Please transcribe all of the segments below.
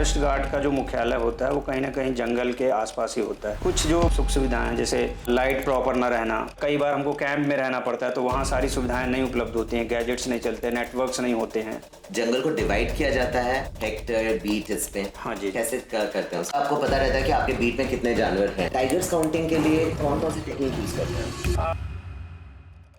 Forest guard का जो मुख्यालय होता है वो कहीं ना कहीं जंगल के आसपास ही होता है। कुछ जो सुख सुविधाएं जैसे लाइट प्रॉपर ना रहना, कई बार हमको कैंप में रहना पड़ता है तो वहाँ सारी सुविधाएं नहीं उपलब्ध होती हैं, गैजेट्स नहीं चलते, नेटवर्क्स नहीं होते हैं। जंगल को डिवाइड किया जाता है हेक्टर बीट इस पे। हाँ जी। कैसे करते हैं? आपको पता रहता है कि आपके बीट में कितने जानवर हैं। टाइगर्स काउंटिंग के लिए कौन कौन सी टेक्निक यूज करते हैं?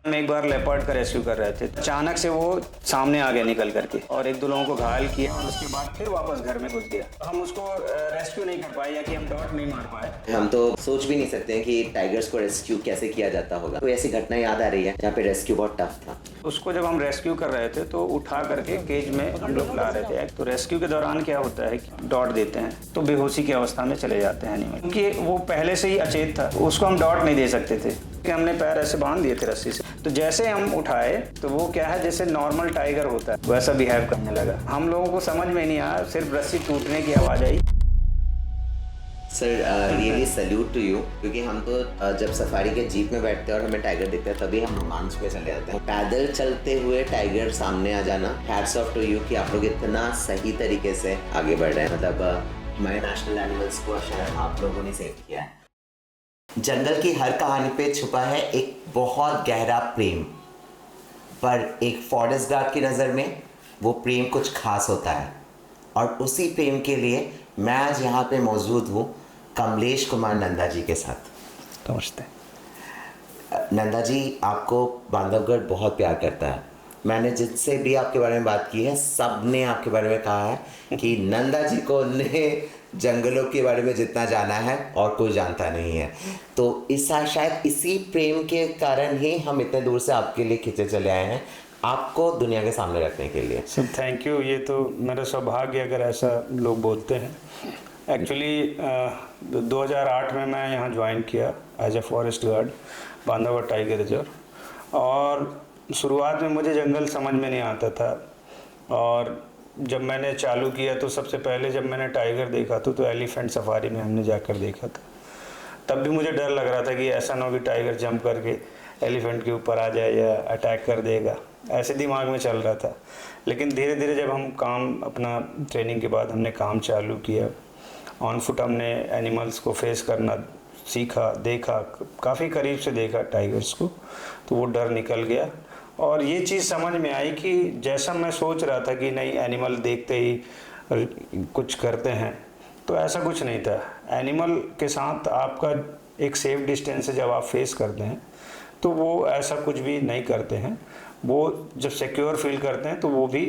हम एक बार लेपर्ड का रेस्क्यू कर रहे थे, अचानक से वो सामने आ गया निकल करके और एक दो लोगों को घायल किया और उसके बाद फिर वापस घर में घुस गया। हम उसको रेस्क्यू नहीं कर पाए या कि हम डॉट नहीं मार पाए। हम तो सोच भी नहीं सकते हैं कि टाइगर्स को रेस्क्यू कैसे किया जाता होगा। कोई ऐसी घटना याद आ रही है जहाँ पे रेस्क्यू बहुत टफ था? उसको जब हम रेस्क्यू कर रहे थे तो उठा करके केज में हम लोग ला रहे थे। तो रेस्क्यू के दौरान क्या होता है कि डॉट देते हैं तो बेहोशी की अवस्था में चले जाते हैं एनिमल, क्योंकि वो पहले से ही अचेत था, उसको हम डॉट नहीं दे सकते थे कि हमने पैर ऐसे बांध दिए थे रस्सी से। तो जैसे हम उठाए तो वो क्या है, जैसे नॉर्मल टाइगर होता है वैसा बिहेव करने लगा। हम लोगों को समझ में नहीं आया, सिर्फ रस्सी टूटने की आवाज़ आई। Sir really salute to you, क्योंकि हम तो जब सफारी के जीप में बैठते हैं और हमें टाइगर दिखता है तभी हम रोमांच में चले जाते हैं। पैदल चलते हुए टाइगर सामने आ जाना, हैट्स ऑफ टू यू कि आप लोग इतना सही तरीके से आगे बढ़ रहे हैं। मतलब हमारे नेशनल एनिमल्स को शायद आप लोगों ने सेव किया है। जंगल की हर कहानी पे छुपा है एक बहुत गहरा प्रेम, पर एक फॉरेस्ट गार्ड की नज़र में वो प्रेम कुछ खास होता है और उसी प्रेम के लिए मैं आज यहाँ पे मौजूद हूँ कमलेश कुमार नंदा जी के साथ। नमस्ते। नंदा जी, आपको बांधवगढ़ बहुत प्यार करता है। मैंने जिससे भी आपके बारे में बात की है सब ने आपके बारे में कहा है कि नंदा जी को ने जंगलों के बारे में जितना जाना है और कोई जानता नहीं है। तो शायद इसी प्रेम के कारण ही हम इतने दूर से आपके लिए खींचे चले आए हैं, आपको दुनिया के सामने रखने के लिए। सर थैंक यू, ये तो मेरा सौभाग्य अगर ऐसा लोग बोलते हैं। एक्चुअली 2008 में मैं यहाँ ज्वाइन किया as a forest guard Bandhavgarh tiger reserve. और शुरुआत में मुझे जंगल समझ में नहीं आता था और जब मैंने चालू किया तो सबसे पहले जब मैंने टाइगर देखा तो एलिफेंट सफारी में हमने जाकर देखा था। तब भी मुझे डर लग रहा था कि ऐसा ना हो कि टाइगर जंप करके एलिफेंट के ऊपर आ जाए या अटैक कर देगा, ऐसे दिमाग में चल रहा था। लेकिन धीरे धीरे जब हम काम अपना ट्रेनिंग के बाद हमने काम चालू किया, ऑन फुट हमने एनिमल्स को फेस करना सीखा, देखा, काफ़ी करीब से देखा टाइगर्स को, तो वो डर निकल गया। और ये चीज़ समझ में आई कि जैसा मैं सोच रहा था कि नहीं एनिमल देखते ही कुछ करते हैं, तो ऐसा कुछ नहीं था। एनिमल के साथ आपका एक सेफ डिस्टेंस से जब आप फेस करते हैं तो वो ऐसा कुछ भी नहीं करते हैं। वो जब सिक्योर फील करते हैं तो वो भी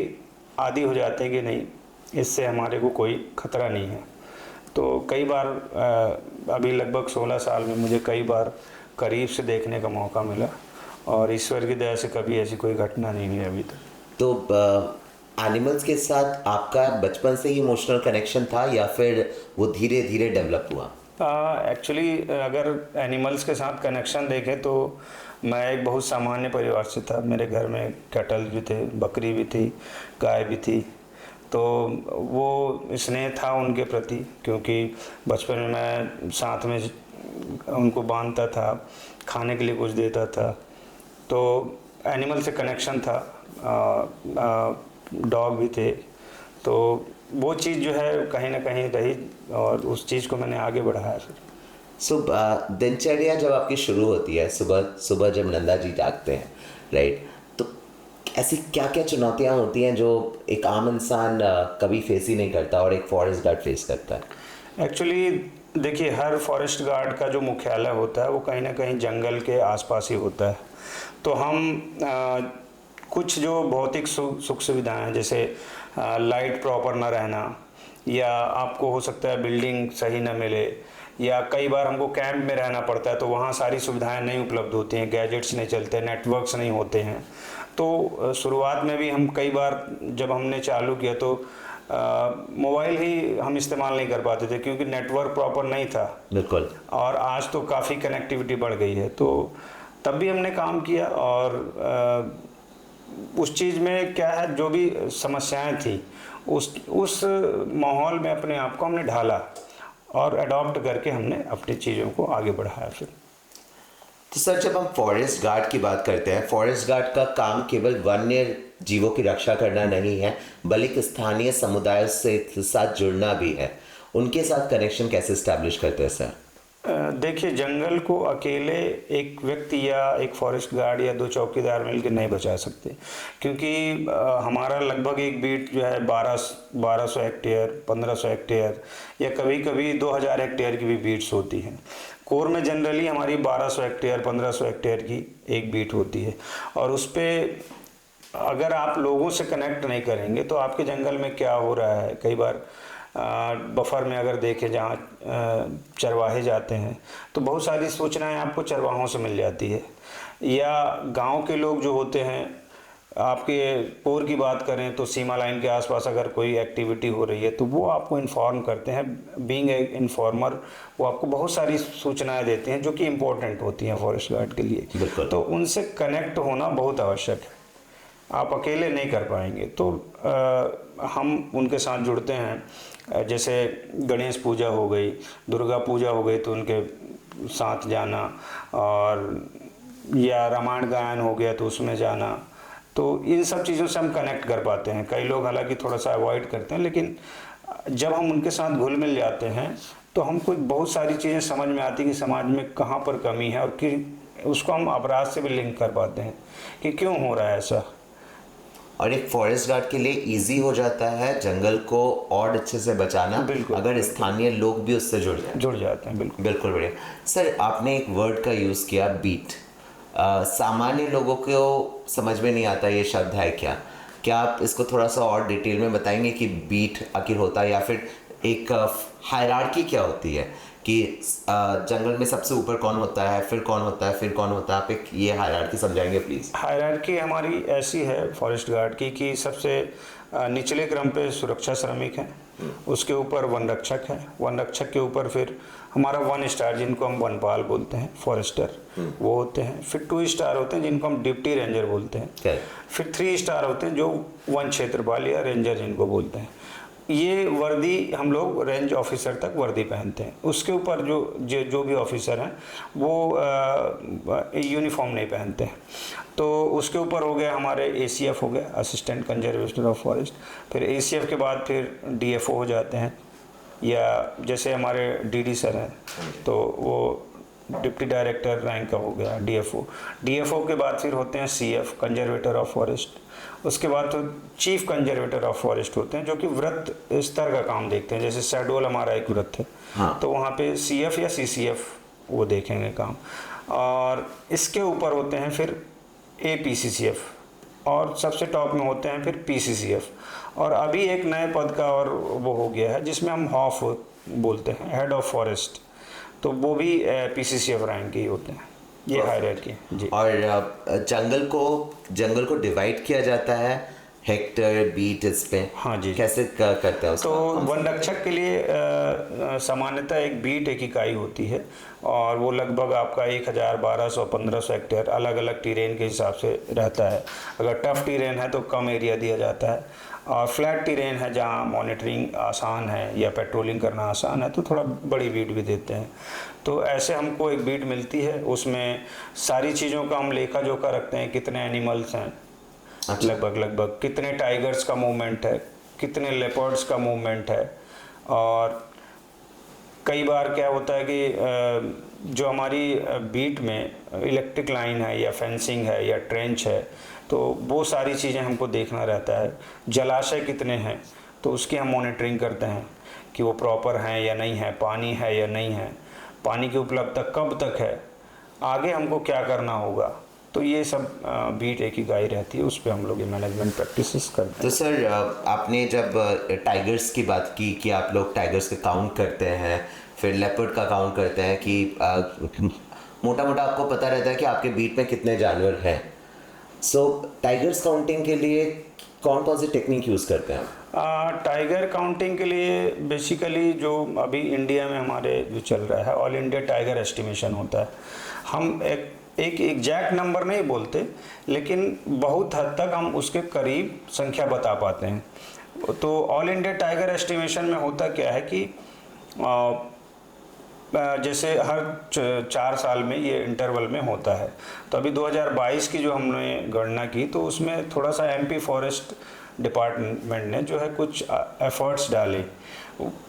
आदी हो जाते हैं कि नहीं इससे हमारे को कोई ख़तरा नहीं है। तो कई बार अभी लगभग 16 साल में मुझे कई बार करीब से देखने का मौका मिला और ईश्वर की दया से कभी ऐसी कोई घटना नहीं हुई अभी तक। तो एनिमल्स के साथ आपका बचपन से ही इमोशनल कनेक्शन था या फिर वो धीरे धीरे डेवलप हुआ? एक्चुअली अगर एनिमल्स के साथ कनेक्शन देखें तो मैं एक बहुत सामान्य परिवार से था। मेरे घर में कैटल भी थे, बकरी भी थी, गाय भी थी। तो वो स्नेह था उनके प्रति, क्योंकि बचपन में मैं साथ में उनको बांधता था, खाने के लिए कुछ देता था, तो एनिमल से कनेक्शन था। डॉग भी थे, तो वो चीज़ जो है कहीं ना कहीं रही और उस चीज़ को मैंने आगे बढ़ाया फिर। दिनचर्या जब आपकी शुरू होती है, सुबह सुबह जब नंदा जी जागते हैं, राइट, तो ऐसी क्या क्या चुनौतियाँ होती हैं जो एक आम इंसान कभी फेस ही नहीं करता और एक फॉरेस्ट गार्ड फेस करता है? एक्चुअली देखिए, हर फॉरेस्ट गार्ड का जो मुख्यालय होता है वो कहीं ना कहीं जंगल के आसपास ही होता है। तो हम कुछ जो भौतिक सुख सुविधाएं हैं जैसे लाइट प्रॉपर ना रहना, या आपको हो सकता है बिल्डिंग सही ना मिले, या कई बार हमको कैंप में रहना पड़ता है तो वहाँ सारी सुविधाएं नहीं उपलब्ध होती हैं, गैजेट्स नहीं चलते, नेटवर्क्स नहीं होते हैं। तो शुरुआत में भी हम कई बार जब हमने चालू किया तो मोबाइल ही हम इस्तेमाल नहीं कर पाते थे क्योंकि नेटवर्क प्रॉपर नहीं था। बिल्कुल। और आज तो काफ़ी कनेक्टिविटी बढ़ गई है, तो तब भी हमने काम किया और उस चीज़ में क्या है, जो भी समस्याएं थी उस माहौल में अपने आप को हमने ढाला और अडॉप्ट करके हमने अपनी चीज़ों को आगे बढ़ाया फिर। तो सर जब हम फॉरेस्ट गार्ड की बात करते हैं, फॉरेस्ट गार्ड का काम केवल वन्य जीवों की रक्षा करना नहीं है, बल्कि स्थानीय समुदायों से साथ जुड़ना भी है। उनके साथ कनेक्शन कैसे स्टैब्लिश करते हैं सर? देखिए, जंगल को अकेले एक व्यक्ति या एक फॉरेस्ट गार्ड या 2 चौकीदार मिलकर नहीं बचा सकते, क्योंकि हमारा लगभग एक बीट जो है 1200 हेक्टेयर, 1500 हेक्टेयर या कभी कभी 2000 हेक्टेयर की भी बीट्स होती हैं। कोर में जनरली हमारी 1200 हेक्टेयर, 1500 हेक्टेयर की एक बीट होती है, और उस पर अगर आप लोगों से कनेक्ट नहीं करेंगे तो आपके जंगल में क्या हो रहा है, कई बार बफर में अगर देखें जहाँ चरवाहे जाते हैं तो बहुत सारी सूचनाएं आपको चरवाहों से मिल जाती है, या गांव के लोग जो होते हैं, आपके कोर की बात करें तो सीमा लाइन के आसपास अगर कोई एक्टिविटी हो रही है तो वो आपको इन्फॉर्म करते हैं। बीइंग ए इन्फॉर्मर वो आपको बहुत सारी सूचनाएं देते हैं जो कि इम्पोर्टेंट होती हैं फॉरेस्ट गार्ड के लिए। तो उनसे कनेक्ट होना बहुत आवश्यक है, आप अकेले नहीं कर पाएंगे। तो हम उनके साथ जुड़ते हैं, जैसे गणेश पूजा हो गई, दुर्गा पूजा हो गई तो उनके साथ जाना, और या रामायण गायन हो गया तो उसमें जाना। तो इन सब चीज़ों से हम कनेक्ट कर पाते हैं। कई लोग हालांकि थोड़ा सा अवॉइड करते हैं, लेकिन जब हम उनके साथ घुल मिल जाते हैं तो हमको बहुत सारी चीज़ें समझ में आती हैं कि समाज में कहाँ पर कमी है, और कि उसको हम अपराध से भी लिंक कर पाते हैं कि क्यों हो रहा है ऐसा। और एक फॉरेस्ट गार्ड के लिए इजी हो जाता है जंगल को और अच्छे से बचाना, अगर स्थानीय लोग भी उससे जुड़ जाते हैं। बिल्कुल बढ़िया। सर आपने एक वर्ड का यूज़ किया, बीट। सामान्य लोगों को समझ में नहीं आता ये शब्द है क्या आप इसको थोड़ा सा और डिटेल में बताएंगे कि बीट आखिर होता है, या फिर एक हायरार्की क्या होती है कि जंगल में सबसे ऊपर कौन होता है, फिर कौन होता है, फिर कौन होता है? आप एक ये हायरार्की समझाएंगे प्लीज़। हायरार्की हमारी ऐसी है फॉरेस्ट गार्ड की कि सबसे निचले क्रम पे सुरक्षा श्रमिक हैं, उसके ऊपर वन रक्षक है, वन रक्षक के ऊपर फिर हमारा 1 स्टार जिनको हम वनपाल बोलते हैं, फॉरेस्टर वो होते हैं, फिर 2 स्टार होते हैं जिनको हम डिप्टी रेंजर बोलते हैं, फिर 3 स्टार होते हैं जो वन क्षेत्रपाल या रेंजर जिनको बोलते हैं। ये वर्दी हम लोग रेंज ऑफिसर तक वर्दी पहनते हैं। उसके ऊपर जो भी ऑफिसर हैं वो यूनिफॉर्म नहीं पहनते हैं। तो उसके ऊपर हो गया हमारे ACF हो गया, असिस्टेंट कंजर्वेटर ऑफ फॉरेस्ट, फिर ACF के बाद फिर DFO हो जाते हैं, या जैसे हमारे DD सर हैं तो वो डिप्टी डायरेक्टर रैंक का हो गया DFO के बाद फिर होते हैं CF कंजर्वेटर ऑफ फॉरेस्ट, उसके बाद तो चीफ कंजर्वेटर ऑफ फॉरेस्ट होते हैं जो कि व्रत स्तर का काम देखते हैं। जैसे शहडोल हमारा एक व्रत है, तो वहाँ पे CF या CCF वो देखेंगे काम, और इसके ऊपर होते हैं फिर APCCF, और सबसे टॉप में होते हैं फिर PCCF, और अभी एक नए पद का और वो हो गया है जिसमें हम हॉफ बोलते हैं, हेड ऑफ फॉरेस्ट, तो वो भी PCCF रैंक के ही होते हैं। ये हायरार्की जी। और जंगल को डिवाइड किया जाता है हेक्टर बीट इस पे? हाँ जी। कैसे करते हैं उसका? तो वन रक्षक के लिए सामान्यतः एक बीट एक इकाई होती है, और वो लगभग आपका 1000, 1200, 1500 हेक्टेयर अलग अलग टीरेन के हिसाब से रहता है। अगर टफ टीरेन है तो कम एरिया दिया जाता है, और फ्लैट टीरेन है जहाँ मॉनिटरिंग आसान है या पेट्रोलिंग करना आसान है तो थोड़ा बड़ी बीट भी देते हैं। तो ऐसे हमको एक बीट मिलती है, उसमें सारी चीज़ों का हम लेखा जोखा रखते हैं, कितने एनिमल्स हैं, लगभग कितने टाइगर्स का मूवमेंट है, कितने लेपर्ड्स का मूवमेंट है, और कई बार क्या होता है कि जो हमारी बीट में इलेक्ट्रिक लाइन है या फेंसिंग है या ट्रेंच है तो वो सारी चीज़ें हमको देखना रहता है। जलाशय कितने हैं तो उसकी हम मॉनिटरिंग करते हैं कि वो प्रॉपर हैं या नहीं है, पानी है या नहीं है, पानी की उपलब्धता कब तक है, आगे हमको क्या करना होगा। तो ये सब बीट एक ही गाय रहती है, उस पर हम लोग ये मैनेजमेंट प्रैक्टिसेस करते हैं। तो सर आपने जब टाइगर्स की बात की कि आप लोग टाइगर्स का काउंट करते हैं, फिर लेपर्ड का काउंट करते हैं कि मोटा मोटा आपको पता रहता है कि आपके बीट में कितने जानवर हैं। सो टाइगर्स काउंटिंग के लिए कौन कौन सी टेक्निक यूज़ करते हैं? टाइगर काउंटिंग के लिए बेसिकली जो अभी इंडिया में हमारे जो चल रहा है ऑल इंडिया टाइगर एस्टिमेशन होता है। हम एक एग्जैक्ट नंबर नहीं बोलते, लेकिन बहुत हद तक हम उसके करीब संख्या बता पाते हैं। तो ऑल इंडिया टाइगर एस्टिमेशन में होता क्या है कि जैसे हर 4 साल में ये इंटरवल में होता है। तो अभी 2022 की जो हमने गणना की तो उसमें थोड़ा सा एमपी फॉरेस्ट डिपार्टमेंट ने जो है कुछ एफर्ट्स डाले।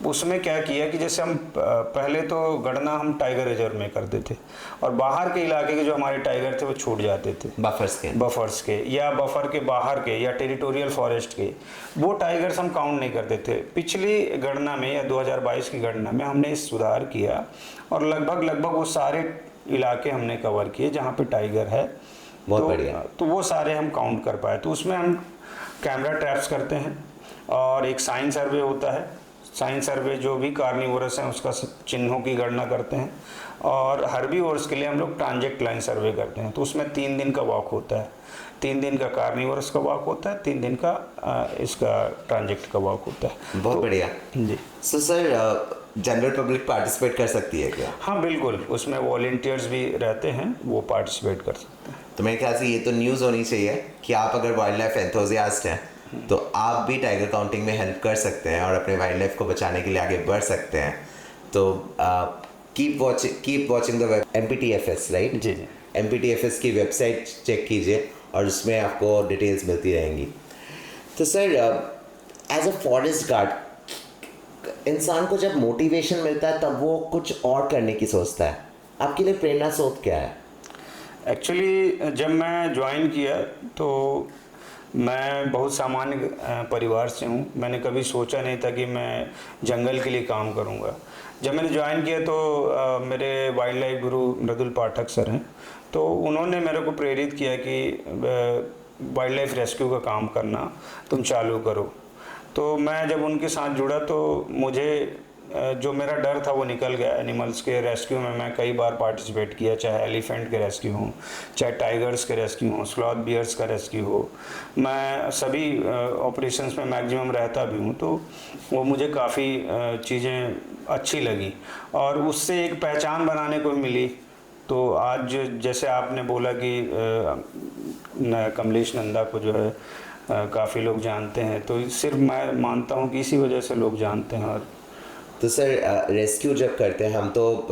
उसमें क्या किया कि जैसे हम पहले तो गणना हम टाइगर रिजर्व में करते थे और बाहर के इलाके के जो हमारे टाइगर थे वो छूट जाते थे, बफर्स के या बफर के बाहर के या टेरिटोरियल फॉरेस्ट के, वो टाइगर्स हम काउंट नहीं करते थे। पिछली गणना में या 2022 की गणना में हमने इस सुधार किया और लगभग वो सारे इलाके हमने कवर किए जहाँ पे टाइगर है। बहुत बढ़िया। तो वो सारे हम काउंट कर पाए। तो उसमें हम कैमरा ट्रैप्स करते हैं और एक साइन सर्वे होता है। साइन सर्वे जो भी कार्निवोरस हैं उसका चिन्हों की गणना करते हैं और हर्बीवोरस के लिए हम लोग ट्रांजेक्ट लाइन सर्वे करते हैं। तो उसमें 3 दिन का वॉक होता है, 3 दिन का कार्निवोरस का वॉक होता है, 3 दिन का इसका ट्रांजेक्ट का वॉक होता है। बहुत बढ़िया जी। So sir general public participate कर सकती है क्या? हाँ बिल्कुल, उसमें वॉलंटियर्स भी रहते हैं, वो पार्टिसिपेट कर सकते हैं। तो मेरे ख्याल से ये तो न्यूज़ होनी चाहिए कि आप अगर वाइल्ड लाइफ एंथुसियास्ट हैं तो आप भी टाइगर काउंटिंग में हेल्प कर सकते हैं और अपने वाइल्ड लाइफ को बचाने के लिए आगे बढ़ सकते हैं। तो keep watching the web MPTFS, right? जी जी। MPTFS की वेबसाइट चेक कीजिए और उसमें आपको डिटेल्स मिलती रहेंगी। तो sir as a forest guard इंसान को जब मोटिवेशन मिलता है तब वो कुछ और करने की सोचता है। आपके लिए प्रेरणा स्रोत क्या है? एक्चुअली जब मैं ज्वाइन किया तो मैं बहुत सामान्य परिवार से हूँ। मैंने कभी सोचा नहीं था कि मैं जंगल के लिए काम करूँगा। जब मैंने ज्वाइन किया तो मेरे वाइल्ड लाइफ गुरु मृदुल पाठक सर हैं, तो उन्होंने मेरे को प्रेरित किया कि वाइल्ड लाइफ रेस्क्यू का काम करना तुम चालू करो। तो मैं जब उनके साथ जुड़ा तो मुझे जो मेरा डर था वो निकल गया। एनिमल्स के रेस्क्यू में मैं कई बार पार्टिसिपेट किया, चाहे एलिफेंट के रेस्क्यू हो, चाहे टाइगर्स के रेस्क्यू हो, स्लॉथ बियर्स का रेस्क्यू हो। मैं सभी ऑपरेशंस में मैक्सिमम रहता भी हूँ, तो वो मुझे काफ़ी चीज़ें अच्छी लगी और उससे एक पहचान बनाने को मिली। तो आज जैसे आपने बोला कि कमलेश नंदा को जो है काफ़ी लोग जानते हैं, तो सिर्फ मैं मानता हूँ कि इसी वजह से लोग जानते हैं। और तो सर रेस्क्यू जब करते हैं हम तो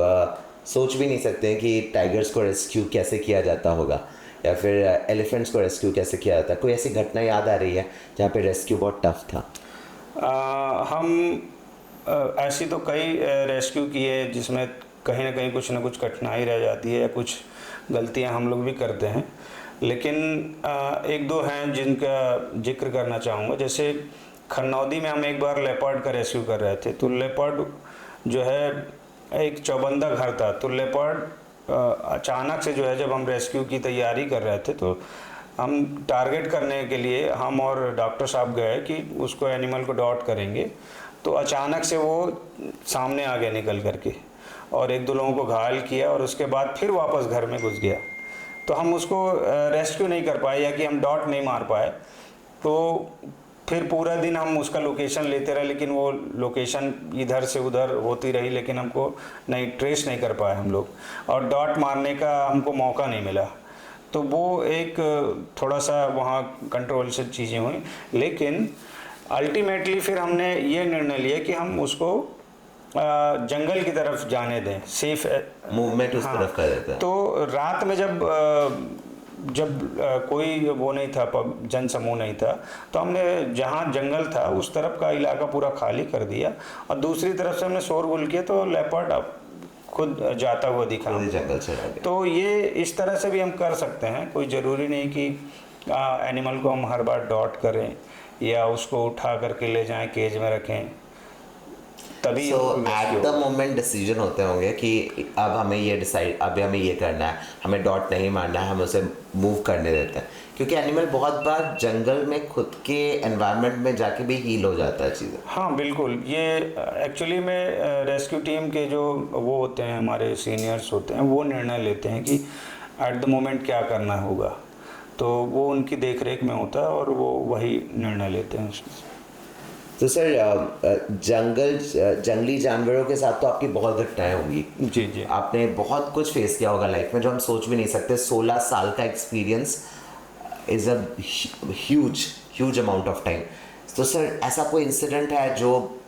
सोच भी नहीं सकते हैं कि टाइगर्स को रेस्क्यू कैसे किया जाता होगा या फिर एलिफेंट्स को रेस्क्यू कैसे किया जाता है। कोई ऐसी घटना याद आ रही है जहाँ पे रेस्क्यू बहुत टफ था? ऐसी तो कई रेस्क्यू किए जिसमें कहीं ना कुछ कठिनाई रह जाती है या कुछ गलतियां हम लोग भी करते हैं, लेकिन एक दो हैं जिनका जिक्र करना चाहूँगा। जैसे खन्नौदी में हम एक बार लेपर्ड का रेस्क्यू कर रहे थे। तो लेपर्ड जो है एक चौबंदा घर था, तो लेपर्ड अचानक से जो है जब हम रेस्क्यू की तैयारी कर रहे थे तो हम टारगेट करने के लिए हम और डॉक्टर साहब गए कि उसको एनिमल को डॉट करेंगे, तो अचानक से वो सामने आ गया निकल करके और एक दो लोगों को घायल किया और उसके बाद फिर वापस घर में घुस गया। तो हम उसको रेस्क्यू नहीं कर पाए या कि हम डॉट नहीं मार पाए। तो फिर पूरा दिन हम उसका लोकेशन लेते रहे, लेकिन वो लोकेशन इधर से उधर होती रही, लेकिन हमको ट्रेस नहीं कर पाए हम लोग और डॉट मारने का हमको मौका नहीं मिला। तो वो एक थोड़ा सा वहाँ कंट्रोवर्शियल चीज़ें हुई, लेकिन अल्टीमेटली फिर हमने ये निर्णय लिया कि हम उसको जंगल की तरफ जाने दें, सेफ मूवमेंट उस तरफ कर देता है। तो रात में जब कोई वो नहीं था, जन समूह नहीं था, तो हमने जहाँ जंगल था उस तरफ का इलाका पूरा खाली कर दिया और दूसरी तरफ से हमने शोरगुल किया तो लेपर्ड खुद जाता हुआ दिखा जंगल से। तो ये इस तरह से भी हम कर सकते हैं। कोई ज़रूरी नहीं कि एनिमल को हम हर बार डॉट करें या उसको उठा करके ले जाएं केज में रखें, तभी एट द मोमेंट डिसीजन होते होंगे कि अब हमें ये करना है, हमें डॉट नहीं मारना है, हम उसे मूव करने देते हैं, क्योंकि एनिमल बहुत बार जंगल में खुद के एनवायरनमेंट में जाके भी हील हो जाता है चीज़ें। हाँ बिल्कुल, ये एक्चुअली में रेस्क्यू टीम के जो वो होते हैं, हमारे सीनियर्स होते हैं, वो निर्णय लेते हैं कि एट द मोमेंट क्या करना होगा, तो वो उनकी देखरेख में होता है और वो वही निर्णय लेते हैं उसमें। तो सर जंगली जानवरों के साथ तो आपकी बहुत घटनाएं होंगी। जी जी। आपने बहुत कुछ फेस किया होगा लाइफ में जो हम सोच भी नहीं सकते। 16 साल का experience is a huge amount of time. तो सर ऐसा कोई इंसिडेंट है जो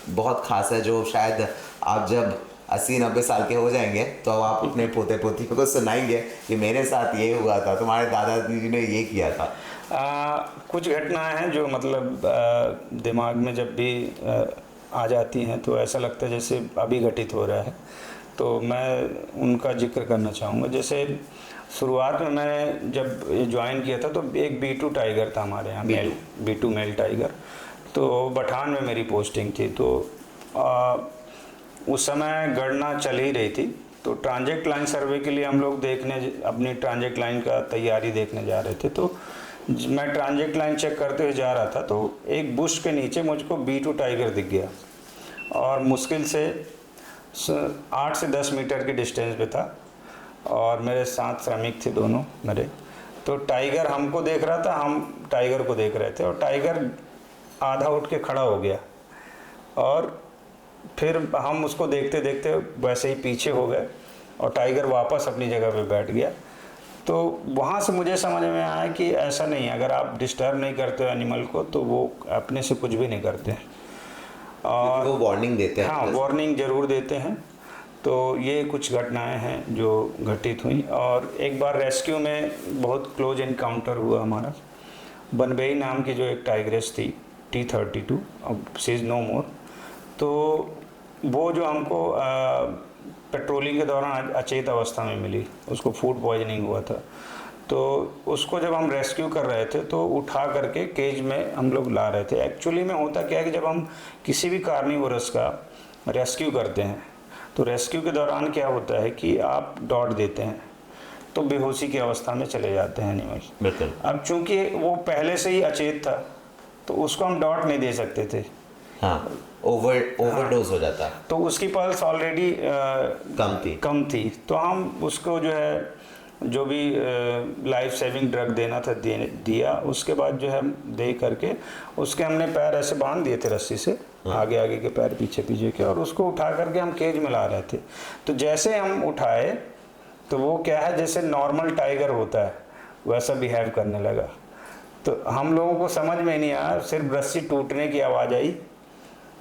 बहुत खास है, जो शायद आप जब 80-90 साल के हो जाएंगे तो अब आप अपने पोते पोतियों को सुनाएंगे कि मेरे साथ ये हुआ था, तुम्हारे दादाजी जी ने ये किया था। कुछ घटनाएं हैं जो मतलब दिमाग में जब भी आ जाती हैं तो ऐसा लगता है जैसे अभी घटित हो रहा है, तो मैं उनका जिक्र करना चाहूँगा। जैसे शुरुआत में मैंने जब ये ज्वाइन किया था तो एक B2 टाइगर था हमारे यहाँ, B2 मेल टाइगर। तो पठान में मेरी पोस्टिंग थी, तो उस समय गणना चल ही रही थी। तो ट्रांजेक्ट लाइन सर्वे के लिए हम लोग अपनी ट्रांजेक्ट लाइन का तैयारी देखने जा रहे थे। तो मैं ट्रांजेक्ट लाइन चेक करते हुए जा रहा था तो एक बुश के नीचे मुझको B2 टाइगर दिख गया और मुश्किल से 8 से 10 मीटर की डिस्टेंस पे था और मेरे साथ श्रमिक थे दोनों मेरे। तो टाइगर हमको देख रहा था, हम टाइगर को देख रहे थे और टाइगर आधा उठ के खड़ा हो गया और फिर हम उसको देखते देखते वैसे ही पीछे हो गए और टाइगर वापस अपनी जगह पे बैठ गया। तो वहाँ से मुझे समझ में आया कि ऐसा नहीं है, अगर आप डिस्टर्ब नहीं करते हो एनिमल को तो वो अपने से कुछ भी नहीं करते हैं और वो वार्निंग देते हैं। हाँ, वार्निंग ज़रूर देते हैं। तो ये कुछ घटनाएं हैं जो घटित हुई। और एक बार रेस्क्यू में बहुत क्लोज इनकाउंटर हुआ हमारा। बनबई नाम की जो एक टाइग्रेस थी T32, अब शी इज़ नो मोर। तो वो जो हमको पेट्रोलिंग के दौरान अचेत अवस्था में मिली, उसको फूड पॉइजनिंग हुआ था। तो उसको जब हम रेस्क्यू कर रहे थे तो उठा करके केज में हम लोग ला रहे थे। एक्चुअली में होता क्या है कि जब हम किसी भी कार्निवोरस का रेस्क्यू करते हैं तो रेस्क्यू के दौरान क्या होता है कि आप डॉट देते हैं तो बेहोशी की अवस्था में चले जाते हैं एनिमल। बिल्कुल। अब चूंकि वो पहले से ही अचेत था तो उसको हम डॉट नहीं दे सकते थे। हाँ, ओवरडोज हो जाता। तो उसकी पल्स ऑलरेडी कम थी। तो हम उसको जो है जो भी लाइफ सेविंग ड्रग देना था दिया। उसके बाद जो है दे करके उसके हमने पैर ऐसे बांध दिए थे रस्सी से, आगे आगे के पैर पीछे पीछे के, और उसको उठा करके हम केज में ला रहे थे। तो जैसे हम उठाए तो वो क्या है, जैसे नॉर्मल टाइगर होता है वैसा बिहेव करने लगा। तो हम लोगों को समझ में नहीं आया, सिर्फ रस्सी टूटने की आवाज़ आई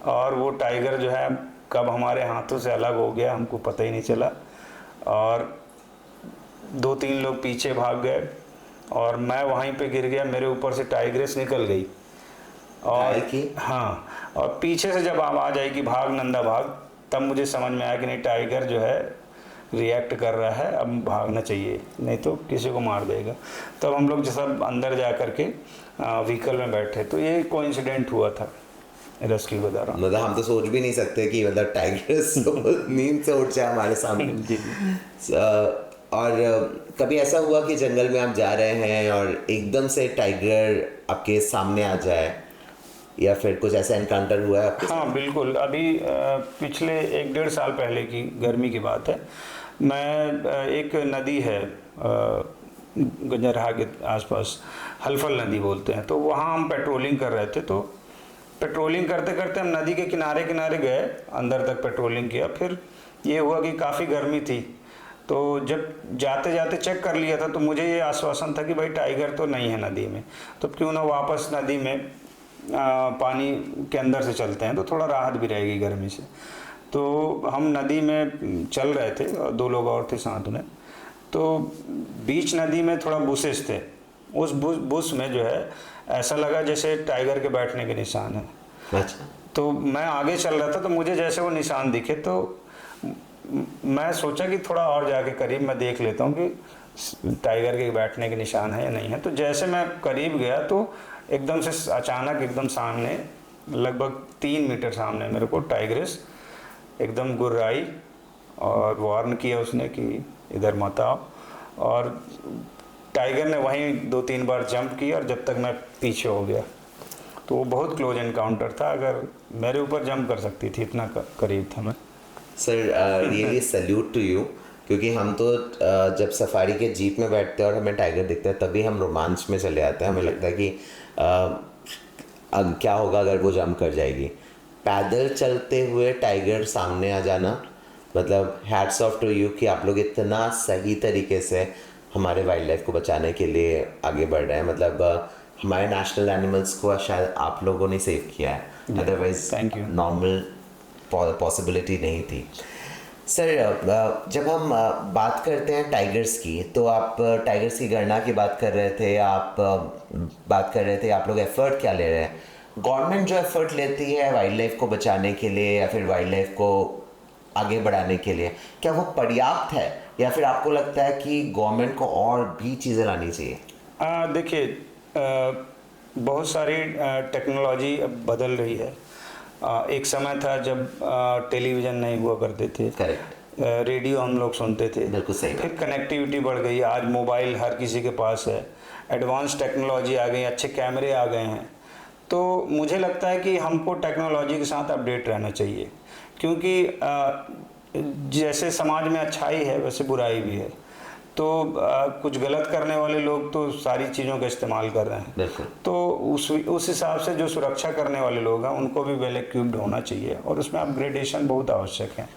और वो टाइगर जो है कब हमारे हाथों से अलग हो गया हमको पता ही नहीं चला। और 2-3 लोग पीछे भाग गए और मैं वहीं पे गिर गया, मेरे ऊपर से टाइग्रेस निकल गई। और हाँ, और पीछे से जब आवाज़ आई कि भाग नंदा भाग, तब मुझे समझ में आया कि नहीं, टाइगर जो है रिएक्ट कर रहा है, अब भागना चाहिए नहीं तो किसी को मार देगा। तब हम लोग सब अंदर जा कर के व्हीकल में बैठे। तो ये कोइंसिडेंट हुआ था रेस्क्यू के दौरान। मतलब हम तो सोच भी नहीं सकते कि मतलब टाइगर नींद से उठ जाए हमारे सामने। और कभी ऐसा हुआ कि जंगल में आप जा रहे हैं और एकदम से टाइगर आपके सामने आ जाए, या फिर कुछ ऐसा एनकाउंटर हुआ है आपके? हाँ बिल्कुल। अभी पिछले 1-1.5 साल पहले की गर्मी की बात है। मैं एक नदी है गंजरहा के आसपास, हल्फल नदी बोलते हैं, तो वहाँ हम पेट्रोलिंग कर रहे थे। तो पेट्रोलिंग करते करते हम नदी के किनारे किनारे गए, अंदर तक पेट्रोलिंग किया। फिर ये हुआ कि काफ़ी गर्मी थी, तो जब जाते जाते चेक कर लिया था तो मुझे ये आश्वासन था कि भाई टाइगर तो नहीं है नदी में, तो क्यों ना वापस नदी में पानी के अंदर से चलते हैं तो थोड़ा राहत भी रहेगी गर्मी से। तो हम नदी में चल रहे थे और 2 लोग और थे साथ में। तो बीच नदी में थोड़ा बुशेस थे, उस बुश में जो है ऐसा लगा जैसे टाइगर के बैठने के निशान है। अच्छा। तो मैं आगे चल रहा था तो मुझे जैसे वो निशान दिखे तो मैं सोचा कि थोड़ा और जाके करीब मैं देख लेता हूँ कि टाइगर के बैठने के निशान है या नहीं है। तो जैसे मैं करीब गया तो एकदम से अचानक एकदम सामने, लगभग 3 मीटर सामने मेरे को टाइग्रेस एकदम गुर्राई और वार्न किया उसने कि इधर मत आओ। और टाइगर ने वहीं 2-3 बार जंप किया और जब तक मैं पीछे हो गया। तो वो बहुत क्लोज एनकाउंटर था, अगर मेरे ऊपर जंप कर सकती थी, इतना करीब था मैं। Sir really salute to you, क्योंकि हम तो जब सफारी के जीप में बैठते हैं और हमें टाइगर दिखता है तभी हम रोमांच में चले आते हैं। हमें लगता है कि अब क्या होगा अगर वो जंप कर जाएगी। पैदल चलते हुए टाइगर सामने आ जाना, मतलब हैट्स ऑफ टू यू कि आप लोग इतना सही तरीके से हमारे वाइल्ड लाइफ को बचाने के लिए आगे बढ़ रहे हैं। मतलब हमारे नेशनल एनिमल्स को शायद आप लोगों ने सेव किया है, otherwise thank you. Normal possibility नहीं थी। सर जब हम बात करते हैं टाइगर्स की, तो आप टाइगर्स की गणना की बात कर रहे थे, आप बात कर रहे थे आप लोग एफर्ट क्या ले रहे हैं। गवर्नमेंट जो एफर्ट लेती है वाइल्ड लाइफ को बचाने के लिए या फिर वाइल्ड लाइफ को आगे बढ़ाने के लिए, क्या वो पर्याप्त है या फिर आपको लगता है कि गवर्नमेंट को और भी चीज़ें लानी चाहिए? देखिए, बहुत सारी टेक्नोलॉजी अब बदल रही है। एक समय था जब टेलीविज़न नहीं हुआ करते थे, करेक्ट, रेडियो हम लोग सुनते थे, बिल्कुल सही। फिर कनेक्टिविटी बढ़ गई, आज मोबाइल हर किसी के पास है, एडवांस टेक्नोलॉजी आ गई, अच्छे कैमरे आ गए हैं। तो मुझे लगता है कि हमको टेक्नोलॉजी के साथ अपडेट रहना चाहिए, क्योंकि जैसे समाज में अच्छाई है वैसे बुराई भी है। तो कुछ गलत करने वाले लोग तो सारी चीज़ों का इस्तेमाल कर रहे हैं, बिल्कुल। तो उस हिसाब से जो सुरक्षा करने वाले लोग हैं उनको भी वेल इक्विप्ड होना चाहिए, और उसमें अपग्रेडेशन बहुत आवश्यक है।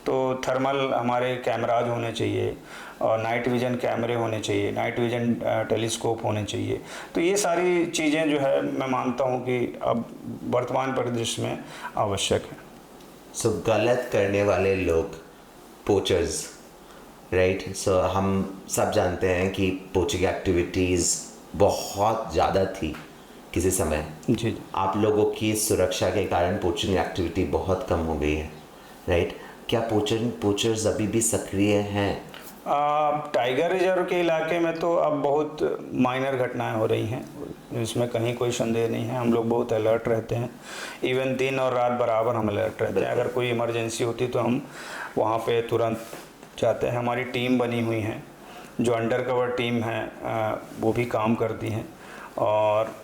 तो थर्मल हमारे कैमराज होने चाहिए, और नाइट विजन कैमरे होने चाहिए, नाइट विजन टेलीस्कोप होने चाहिए। तो ये सारी चीज़ें जो है मैं मानता हूँ कि अब वर्तमान परिदृश्य में आवश्यक है। सो गलत करने वाले लोग, पोचर्स, राइट। सो हम सब जानते हैं कि पोचिंग एक्टिविटीज़ बहुत ज़्यादा थी किसी समय। जी। आप लोगों की सुरक्षा के कारण पोचिंग एक्टिविटी बहुत कम हो गई है, राइट। क्या पोचर्स अभी भी सक्रिय हैं? टाइगर रिजर्व के इलाके में तो अब बहुत माइनर घटनाएं हो रही हैं, इसमें कहीं कोई संदेह नहीं है। हम लोग बहुत अलर्ट रहते हैं, इवन दिन और रात बराबर हम अलर्ट रहते हैं। अगर कोई इमरजेंसी होती तो हम वहाँ पे तुरंत जाते हैं। हमारी टीम बनी हुई है, जो अंडर कवर टीम है, वो भी काम करती हैं, और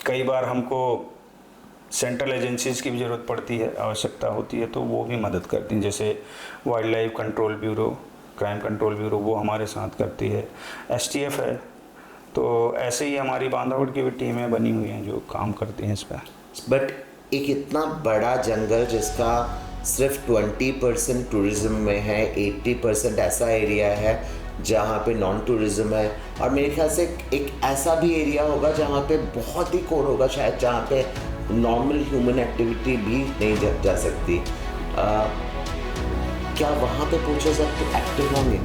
कई बार हमको सेंट्रल एजेंसीज़ की भी ज़रूरत पड़ती है, आवश्यकता होती है, तो वो भी मदद करती हैं। जैसे wild life control bureau, crime control bureau, वो हमारे साथ करती है, STF है। तो ऐसे ही हमारी बांधवगढ़ की भी टीमें बनी हुई हैं जो काम करती हैं इस पर। बट एक इतना बड़ा जंगल जिसका सिर्फ 20% टूरिज्म में है, 80% ऐसा एरिया है जहाँ पे नॉन टूरिज्म है, और मेरे ख्याल से एक ऐसा भी एरिया होगा जहाँ पे बहुत ही कोर होगा शायद, जहाँ पे नॉर्मल ह्यूमन एक्टिविटी भी नहीं जा सकती। क्या वहाँ पे पोचर्स एक्टिव होंगे?